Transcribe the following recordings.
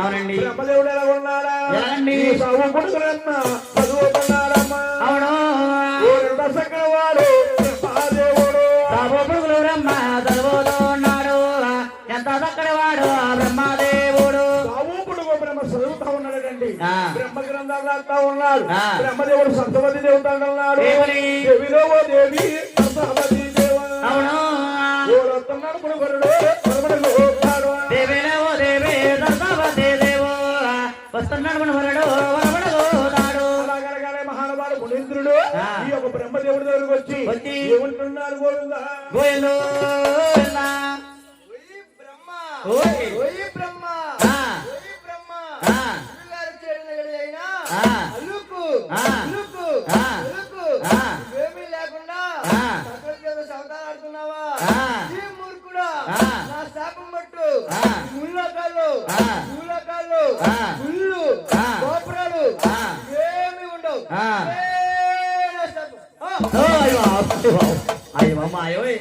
అవునండి. బ్రహ్మదేవుడు ఎలా ఉన్నాడా ఎలాండి? సాగు కొడుకులమ్మ చదువు కొన్నాడమ్మా అవును దశకవాడు బ్రహ్మదేవుడు సాబుడుగులు బ్రహ్మ చదువులో ఉన్నాడు ఎంత చక్కటి వాడు బ్రహ్మదేవుడు సాగు కొడుకు బ్రహ్మ చదువుతా ఉన్నాడండి ఆ. బ్రహ్మ గ్రంథాలు రాస్తా ఉన్నాడు ఆ. బ్రహ్మదేవుడు సప్తపతి దేవత అన్నాడు దేవుని. దేవిలో ఓ దేవి సప్తపతి దేవ అవును ఓడొస్తున్నాడు పుడుగరుడు పరమడుగు పోతాడు దేవేలో దేవే సరస్వతి దేవో వస్తున్నాడు వరడు వరబడుతాడు అలాగనగానే మహానుభావుడు మునీంద్రుడు ఆ. ఈ యొక్క బ్రహ్మదేవుడి దగ్గరకు వచ్చి వచ్చి ఏమంటున్నారు గోవిందా గోయలు ఓయ్ ఓయి బ్రహ్మ ఆ ఓయి బ్రహ్మ ఆ గురుగారు చేరిన గడియైనా ఆ. అలుకు ఆ. అలుకు ఆ. అలుకు ఆ. ఏమీ లేకుండా ఆ. సకలదేవ సవతారాడుతున్నావా ఆ. ఈ మూర్ఖుడా ఆ. నా శాపం పట్టు ఆ. ముళ్ళకాళ్ళు ఆ. ముళ్ళకాళ్ళు ఆ. ముళ్ళు ఆ. గోపురాలు ఆ. ఏమీ ఉండవు ఆ. ఏ నా శాపం. అయ్యో మాయోయ్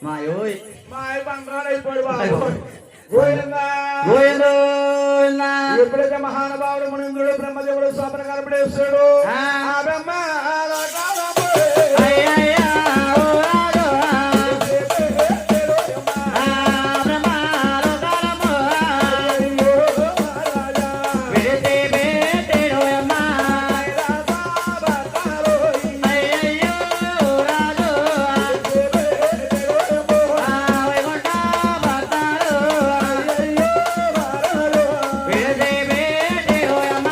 మాయోయ్ మా అయ్య బంగారు అయిపోయాడు బాబు గోవిందా గోయలు ఎప్పుడైతే మహానుభావుడు మునీంద్రుడు బ్రహ్మదేవుడు స్వాపన కనపడేస్తాడు ఆ. ఆ బ్రహ్మ అయ్యయ్యా ఓ రాజు బ్రహ్మాలో కాలము విడితే పెట్టేడు అమ్మ అయ్యయ్యో రాజు వైకుంఠ భక్తాలు విడితే పెట్టేడు అమ్మ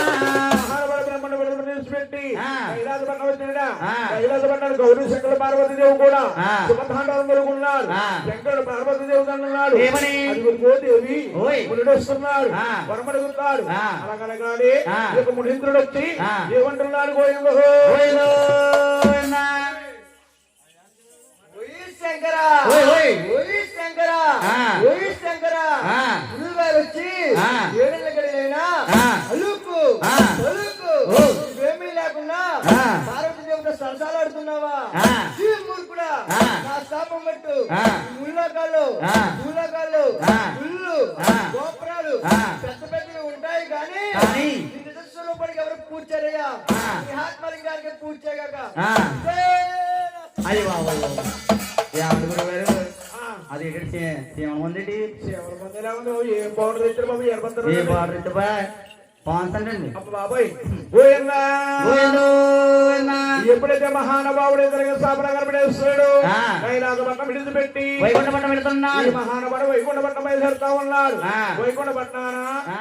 ఆ. గౌరీ శంకర పార్వతీదేవి కూడా ఆ. శుభతాండవం కలుగున్నాడు ఆ. శంకరుడు పార్వతీదేవి అన్నాడు ఏమని? దేవి ఓయ్. మునుడొస్తున్నాడు ఆ. వరమడుగుతాడు ఆ. అలాగనగానే ఆ. ఈ యొక్క మునీంద్రుడు వచ్చి ఆ. ఏమంటున్నాడు గోవిందో గోయలు ఓయి శంకర ఓయ్ ఓయ్ ఓయి శంకర ఆ. ఓయి శంకర ఆ. గురుగారు వచ్చి ఆ. ఏడేళ్ళ గడియైనా ఆ. అలుకు ఆ. అలుకు ఓ. ఏమీ లేకుండా ఆ. పార్వతి దేవుడు సరసాలాడుతున్నావా ఆ. ఈ మూర్ఖుడా ఆ. నా శాపం పట్టు ఆ. ముళ్ళకాళ్ళు ఆ. ముళ్ళకాళ్ళు ఆ. ముళ్ళు ఆ. గోపురాలు ఆ. పెద్ద పెద్దవి ఉంటాయి కానీ కానీ ఈ నిజ స్వరూపానికి ఎవరు పూజ చేయరయ్యా ఆ. ఈ ఆత్మలింగానికి పూజ చేయగాక ఆ. అయ్యో బాబు ఏమంటారు గురుగారు అది ఇక్కడ ఏమంది ఎవరి మందిలా ఉందో ఏం బాగుంటుంది ఇద్దరు బాబు ఎర్రబందరు ఏ బారు బాగుంటుందండి అప్ప బాబాయ్ గోవిందా గోయలు ఎప్పుడైతే మహానుభావుడు ఎదురుగా శాపన కనపడేస్తాడు ఆ. కైలాస పట్టణం విడిచిపెట్టి వైకుంఠ పట్టం ఈ వెళుతున్నాడు మహానుభావుడు వైకుంఠ పట్టణం బయలుదేరుతా ఉన్నాడు ఆ. వైకుంఠ పట్టణాన ఆ.